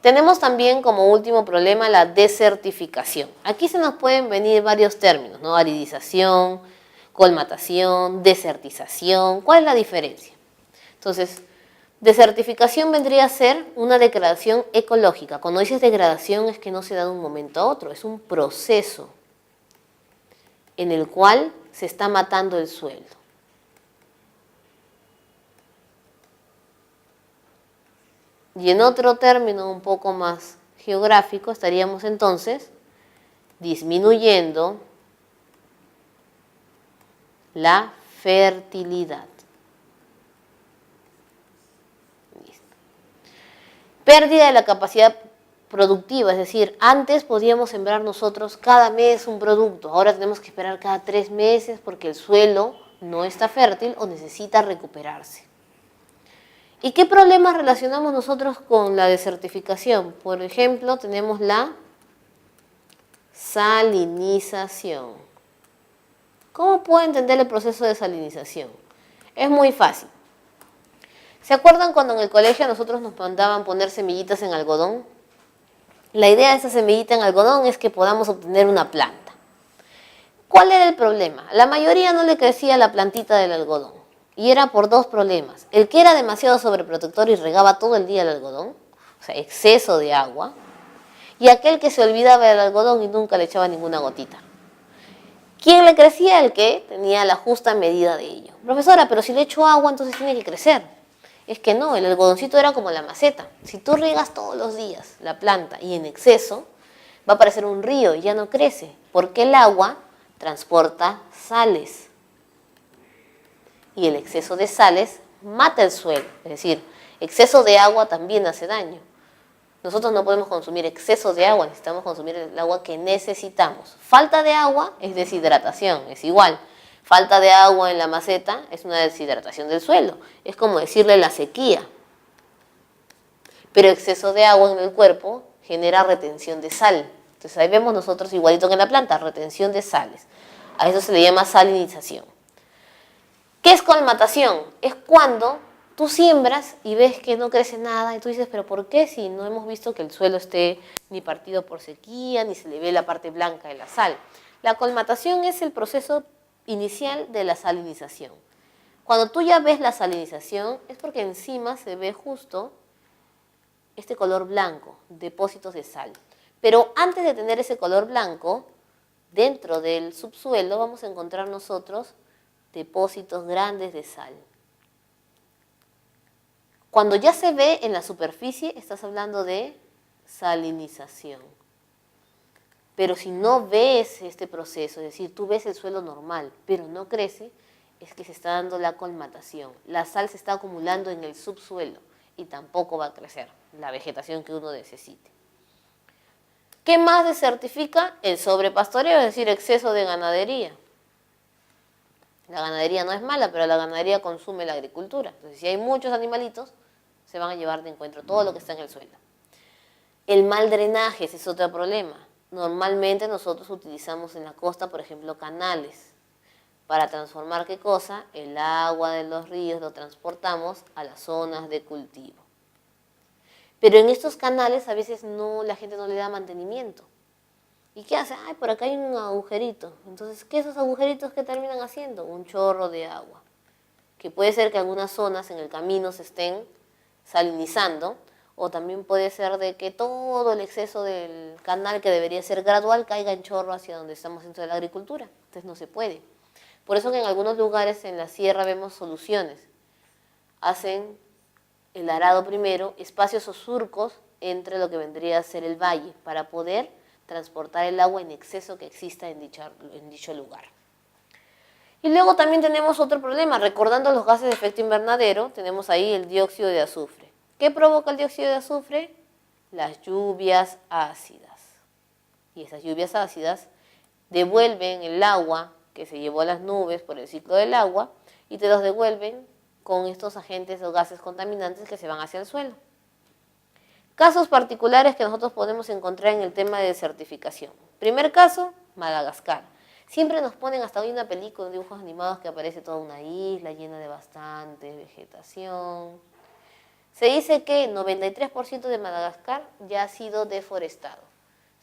Tenemos también como último problema la desertificación. Aquí se nos pueden venir varios términos, ¿no? Aridización, colmatación, desertización. ¿Cuál es la diferencia? Entonces, desertificación vendría a ser una degradación ecológica. Cuando dices degradación es que no se da de un momento a otro, es un proceso en el cual se está matando el suelo. Y en otro término un poco más geográfico estaríamos entonces disminuyendo la fertilidad. Listo. Pérdida de la capacidad productiva, es decir, antes podíamos sembrar nosotros cada mes un producto, ahora tenemos que esperar cada 3 meses porque el suelo no está fértil o necesita recuperarse. ¿Y qué problemas relacionamos nosotros con la desertificación? Por ejemplo, tenemos la salinización. ¿Cómo puedo entender el proceso de salinización? Es muy fácil. ¿Se acuerdan cuando en el colegio a nosotros nos mandaban poner semillitas en algodón? La idea de esa semillita en algodón es que podamos obtener una planta. ¿Cuál era el problema? La mayoría no le crecía la plantita del algodón. Y era por 2 problemas. El que era demasiado sobreprotector y regaba todo el día el algodón, o sea, exceso de agua, y aquel que se olvidaba del algodón y nunca le echaba ninguna gotita. ¿Quién le crecía? El que tenía la justa medida de ello. Profesora, pero si le echo agua, entonces tiene que crecer. Es que no, el algodoncito era como la maceta. Si tú riegas todos los días la planta y en exceso, va a parecer un río y ya no crece, porque el agua transporta sales. Y el exceso de sales mata el suelo, es decir, exceso de agua también hace daño. Nosotros no podemos consumir exceso de agua, necesitamos consumir el agua que necesitamos. Falta de agua es deshidratación, es igual. Falta de agua en la maceta es una deshidratación del suelo, es como decirle la sequía. Pero exceso de agua en el cuerpo genera retención de sal. Entonces ahí vemos nosotros igualito que en la planta, retención de sales. A eso se le llama salinización. ¿Qué es colmatación? Es cuando tú siembras y ves que no crece nada y tú dices, pero ¿por qué si no hemos visto que el suelo esté ni partido por sequía, ni se le ve la parte blanca de la sal? La colmatación es el proceso inicial de la salinización. Cuando tú ya ves la salinización es porque encima se ve justo este color blanco, depósitos de sal. Pero antes de tener ese color blanco, dentro del subsuelo vamos a encontrar nosotros depósitos grandes de sal. Cuando ya se ve en la superficie, estás hablando de salinización. Pero si no ves este proceso, es decir, tú ves el suelo normal, pero no crece, es que se está dando la colmatación. La sal se está acumulando en el subsuelo y tampoco va a crecer la vegetación que uno necesite. ¿Qué más desertifica? El sobrepastoreo, es decir, exceso de ganadería. La ganadería no es mala, pero la ganadería consume la agricultura. Entonces, si hay muchos animalitos, se van a llevar de encuentro todo lo que está en el suelo. El mal drenaje, ese es otro problema. Normalmente nosotros utilizamos en la costa, por ejemplo, canales. Para transformar, ¿qué cosa? El agua de los ríos lo transportamos a las zonas de cultivo. Pero en estos canales a veces la gente no le da mantenimiento. ¿Y qué hace? Ay, por acá hay un agujerito. Entonces, ¿qué esos agujeritos que terminan haciendo? Un chorro de agua. Que puede ser que algunas zonas en el camino se estén salinizando, o también puede ser de que todo el exceso del canal, que debería ser gradual, caiga en chorro hacia donde estamos dentro de la agricultura. Entonces no se puede. Por eso que en algunos lugares en la sierra vemos soluciones. Hacen el arado primero, espacios o surcos entre lo que vendría a ser el valle, para poder transportar el agua en exceso que exista en dicho lugar. Y luego también tenemos otro problema, recordando los gases de efecto invernadero, tenemos ahí el dióxido de azufre. ¿Qué provoca el dióxido de azufre? Las lluvias ácidas. Y esas lluvias ácidas devuelven el agua que se llevó a las nubes por el ciclo del agua y te los devuelven con estos agentes o gases contaminantes que se van hacia el suelo. Casos particulares que nosotros podemos encontrar en el tema de desertificación. Primer caso, Madagascar. Siempre nos ponen hasta hoy una película de dibujos animados que aparece toda una isla llena de bastante vegetación. Se dice que 93% de Madagascar ya ha sido deforestado.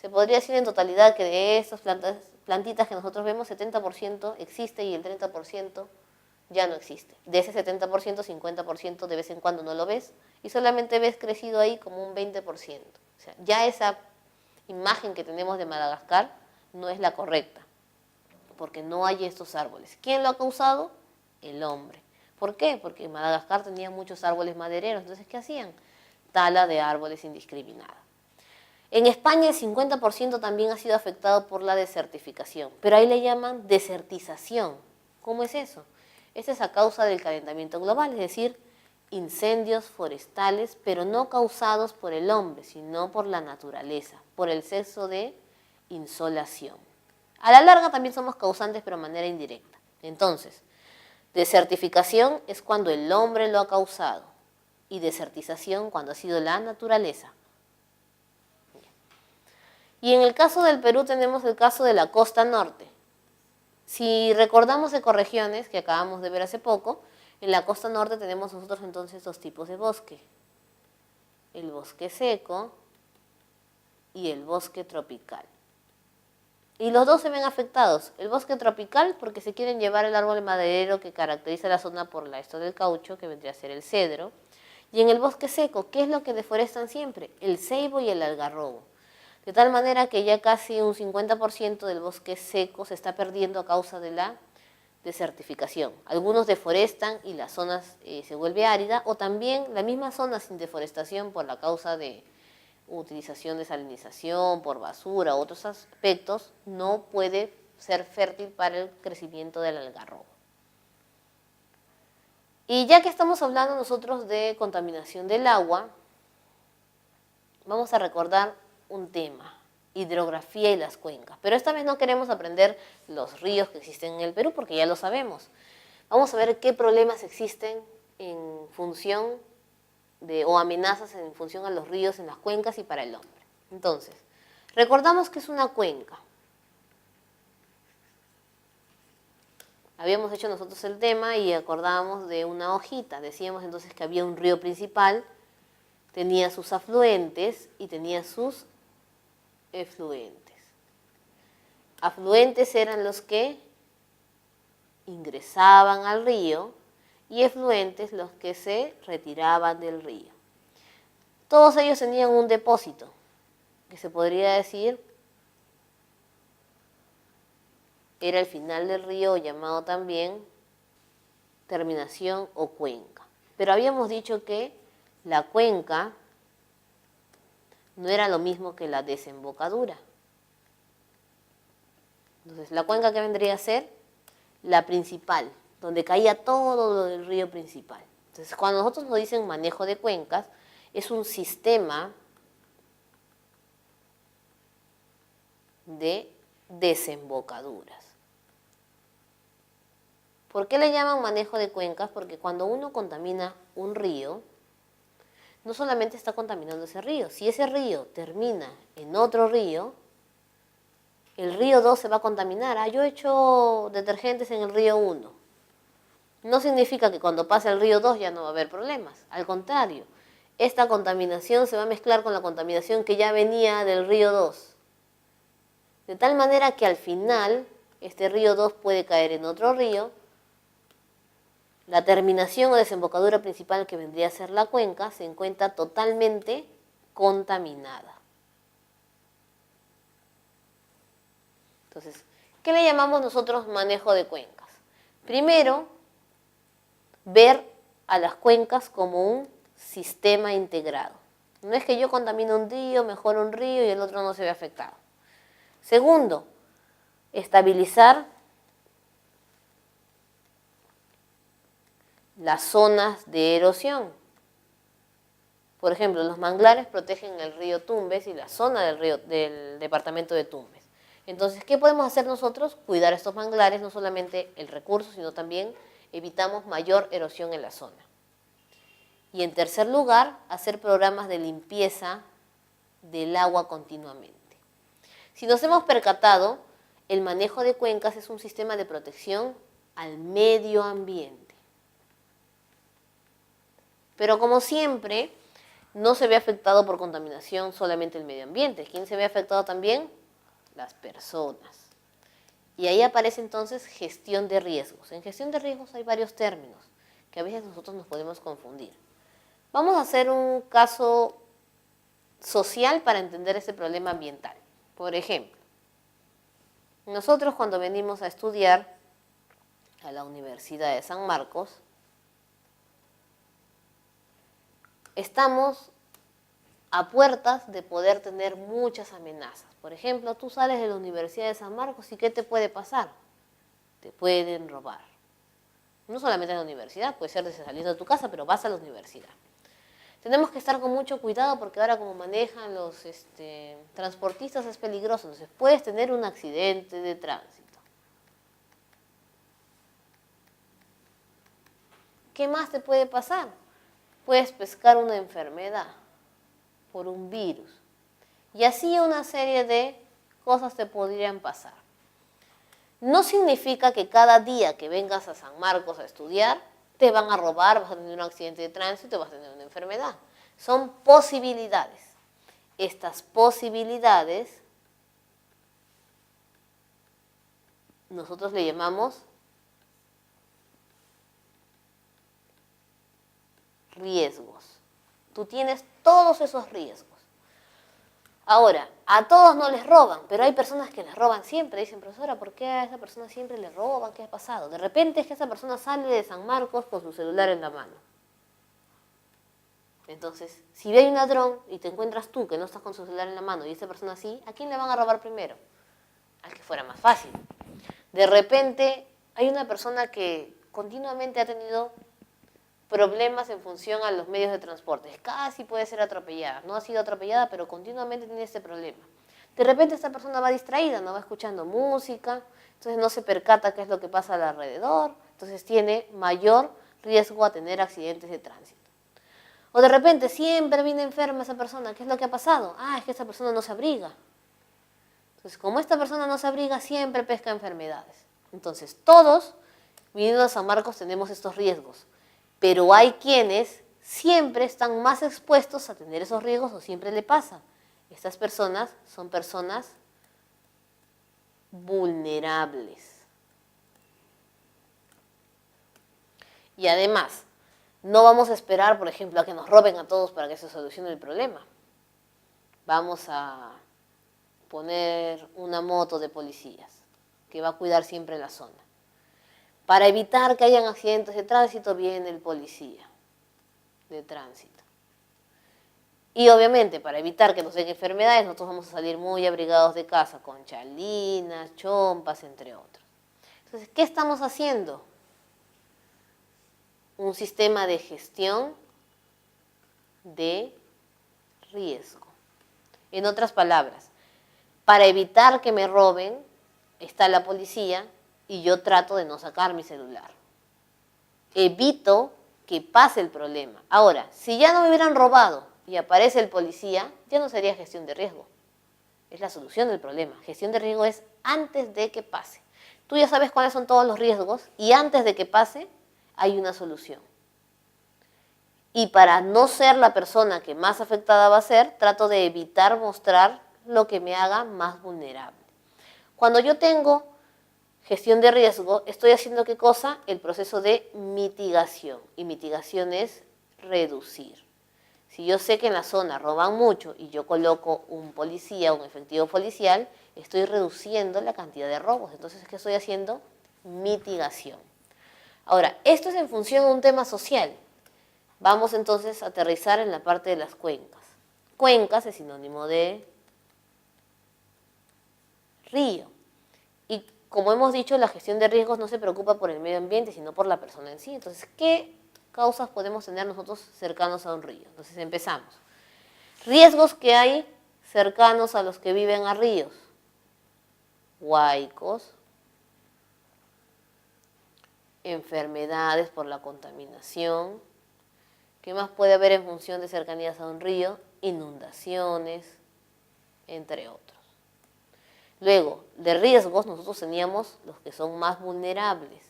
Se podría decir en totalidad que de estas plantitas que nosotros vemos, 70% existe y el 30% ya no existe. De ese 70%, 50% de vez en cuando no lo ves y solamente ves crecido ahí como un 20%. O sea, ya esa imagen que tenemos de Madagascar no es la correcta, porque no hay estos árboles. ¿Quién lo ha causado? El hombre. ¿Por qué? Porque Madagascar tenía muchos árboles madereros. Entonces, ¿qué hacían? Tala de árboles indiscriminada. En España el 50% también ha sido afectado por la desertificación, pero ahí le llaman desertización. ¿Cómo es eso? Esto es a causa del calentamiento global, es decir, incendios forestales, pero no causados por el hombre, sino por la naturaleza, por el exceso de insolación. A la larga también somos causantes, pero de manera indirecta. Entonces, desertificación es cuando el hombre lo ha causado y desertización cuando ha sido la naturaleza. Y en el caso del Perú tenemos el caso de la costa norte. Si recordamos ecorregiones que acabamos de ver hace poco, en la costa norte tenemos nosotros entonces dos tipos de bosque. El bosque seco y el bosque tropical. Y los dos se ven afectados. El bosque tropical porque se quieren llevar el árbol maderero que caracteriza la zona por esto del caucho, que vendría a ser el cedro. Y en el bosque seco, ¿qué es lo que deforestan siempre? El ceibo y el algarrobo. De tal manera que ya casi un 50% del bosque seco se está perdiendo a causa de la desertificación. Algunos deforestan y la zona se vuelve árida, o también la misma zona sin deforestación por la causa de utilización de salinización, por basura, otros aspectos, no puede ser fértil para el crecimiento del algarrobo. Y ya que estamos hablando nosotros de contaminación del agua, vamos a recordar un tema, hidrografía y las cuencas. Pero esta vez no queremos aprender los ríos que existen en el Perú porque ya lo sabemos. Vamos a ver qué problemas existen en función o amenazas en función a los ríos en las cuencas y para el hombre. Entonces, recordamos que es una cuenca. Habíamos hecho nosotros el tema y acordábamos de una hojita. Decíamos entonces que había un río principal, tenía sus afluentes y tenía sus efluentes. Afluentes eran los que ingresaban al río y efluentes los que se retiraban del río. Todos ellos tenían un depósito, que se podría decir era el final del río, llamado también terminación o cuenca. Pero habíamos dicho que la cuenca no era lo mismo que la desembocadura. Entonces, la cuenca que vendría a ser la principal, donde caía todo lo del río principal. Entonces, cuando nosotros nos dicen manejo de cuencas, es un sistema de desembocaduras. ¿Por qué le llaman manejo de cuencas? Porque cuando uno contamina un río, no solamente está contaminando ese río. Si ese río termina en otro río, el río 2 se va a contaminar. Yo he hecho detergentes en el río 1. No significa que cuando pase el río 2 ya no va a haber problemas. Al contrario, esta contaminación se va a mezclar con la contaminación que ya venía del río 2. De tal manera que al final, este río 2 puede caer en otro río. La terminación o desembocadura principal, que vendría a ser la cuenca, se encuentra totalmente contaminada. Entonces, ¿qué le llamamos nosotros manejo de cuencas? Primero, ver a las cuencas como un sistema integrado. No es que yo contamino un río, mejoro un río y el otro no se ve afectado. Segundo, estabilizar las zonas de erosión. Por ejemplo, los manglares protegen el río Tumbes y la zona del departamento de Tumbes. Entonces, ¿qué podemos hacer nosotros? Cuidar estos manglares, no solamente el recurso, sino también evitamos mayor erosión en la zona. Y en tercer lugar, hacer programas de limpieza del agua continuamente. Si nos hemos percatado, el manejo de cuencas es un sistema de protección al medio ambiente. Pero como siempre, no se ve afectado por contaminación solamente el medio ambiente. ¿Quién se ve afectado también? Las personas. Y ahí aparece entonces gestión de riesgos. En gestión de riesgos hay varios términos que a veces nosotros nos podemos confundir. Vamos a hacer un caso social para entender este problema ambiental. Por ejemplo, nosotros cuando venimos a estudiar a la Universidad de San Marcos, estamos a puertas de poder tener muchas amenazas. Por ejemplo, tú sales de la Universidad de San Marcos y ¿qué te puede pasar? Te pueden robar. No solamente en la universidad, puede ser desde saliendo de tu casa, pero vas a la universidad. Tenemos que estar con mucho cuidado porque ahora como manejan los transportistas es peligroso. Entonces puedes tener un accidente de tránsito. ¿Qué más te puede pasar? Puedes pescar una enfermedad por un virus. Y así una serie de cosas te podrían pasar. No significa que cada día que vengas a San Marcos a estudiar te van a robar, vas a tener un accidente de tránsito, vas a tener una enfermedad. Son posibilidades. Estas posibilidades nosotros le llamamos riesgos. Tú tienes todos esos riesgos. Ahora, a todos no les roban, pero hay personas que les roban siempre. Dicen, profesora, ¿por qué a esa persona siempre le roban? ¿Qué ha pasado? De repente es que esa persona sale de San Marcos con su celular en la mano. Entonces, si ve a un ladrón y te encuentras tú que no estás con su celular en la mano y esa persona sí, ¿a quién le van a robar primero? Al que fuera más fácil. De repente hay una persona que continuamente ha tenido problemas en función a los medios de transporte. Casi puede ser atropellada. No ha sido atropellada, pero continuamente tiene este problema. De repente esta persona va distraída, no va escuchando música, entonces no se percata qué es lo que pasa alrededor, entonces tiene mayor riesgo a tener accidentes de tránsito. O de repente siempre viene enferma esa persona, ¿qué es lo que ha pasado? Ah, es que esta persona no se abriga. Entonces, como esta persona no se abriga, siempre pesca enfermedades. Entonces, todos, viniendo a San Marcos, tenemos estos riesgos. Pero hay quienes siempre están más expuestos a tener esos riesgos o siempre le pasa. Estas personas son personas vulnerables. Y además, no vamos a esperar, por ejemplo, a que nos roben a todos para que se solucione el problema. Vamos a poner una moto de policías que va a cuidar siempre la zona. Para evitar que hayan accidentes de tránsito, viene el policía de tránsito. Y obviamente, para evitar que nos den enfermedades, nosotros vamos a salir muy abrigados de casa, con chalinas, chompas, entre otros. Entonces, ¿qué estamos haciendo? Un sistema de gestión de riesgo. En otras palabras, para evitar que me roben, está la policía y yo trato de no sacar mi celular. Evito que pase el problema. Ahora, si ya no me hubieran robado y aparece el policía, ya no sería gestión de riesgo. Es la solución del problema. Gestión de riesgo es antes de que pase. Tú ya sabes cuáles son todos los riesgos y antes de que pase hay una solución. Y para no ser la persona que más afectada va a ser, trato de evitar mostrar lo que me haga más vulnerable. Cuando yo tengo gestión de riesgo, estoy haciendo ¿qué cosa? El proceso de mitigación. Y mitigación es reducir. Si yo sé que en la zona roban mucho y yo coloco un policía, un efectivo policial, estoy reduciendo la cantidad de robos. Entonces, ¿qué estoy haciendo? Mitigación. Ahora, esto es en función de un tema social. Vamos entonces a aterrizar en la parte de las cuencas. Cuencas es sinónimo de río. Y como hemos dicho, la gestión de riesgos no se preocupa por el medio ambiente, sino por la persona en sí. Entonces, ¿qué causas podemos tener nosotros cercanos a un río? Entonces, empezamos. Riesgos que hay cercanos a los que viven a ríos. Huaicos, enfermedades por la contaminación. ¿Qué más puede haber en función de cercanías a un río? Inundaciones, entre otros. Luego, de riesgos, nosotros teníamos los que son más vulnerables.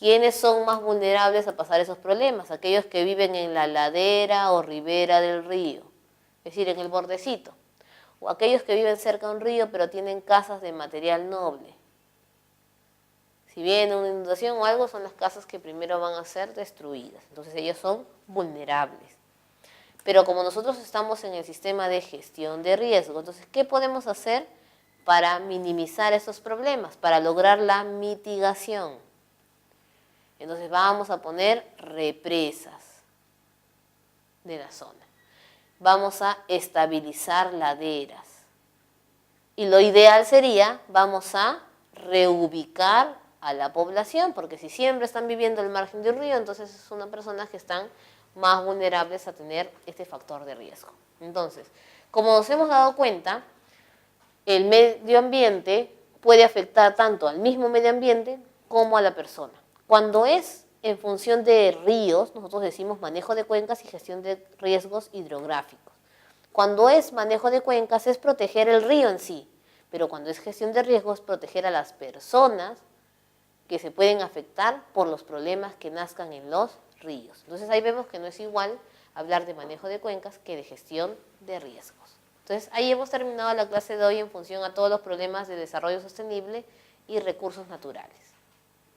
¿Quiénes son más vulnerables a pasar esos problemas? Aquellos que viven en la ladera o ribera del río, es decir, en el bordecito. O aquellos que viven cerca de un río pero tienen casas de material noble. Si viene una inundación o algo, son las casas que primero van a ser destruidas. Entonces ellos son vulnerables. Pero como nosotros estamos en el sistema de gestión de riesgo, entonces, ¿qué podemos hacer para minimizar estos problemas? Para lograr la mitigación. Entonces vamos a poner represas de la zona. Vamos a estabilizar laderas. Y lo ideal sería, vamos a reubicar a la población, porque si siempre están viviendo al margen de un río, entonces son unas personas que están más vulnerables a tener este factor de riesgo. Entonces, como nos hemos dado cuenta, el medio ambiente puede afectar tanto al mismo medio ambiente como a la persona. Cuando es en función de ríos, nosotros decimos manejo de cuencas y gestión de riesgos hidrográficos. Cuando es manejo de cuencas es proteger el río en sí, pero cuando es gestión de riesgos es proteger a las personas que se pueden afectar por los problemas que nazcan en los ríos. Entonces ahí vemos que no es igual hablar de manejo de cuencas que de gestión de riesgos. Entonces ahí hemos terminado la clase de hoy en función a todos los problemas de desarrollo sostenible y recursos naturales.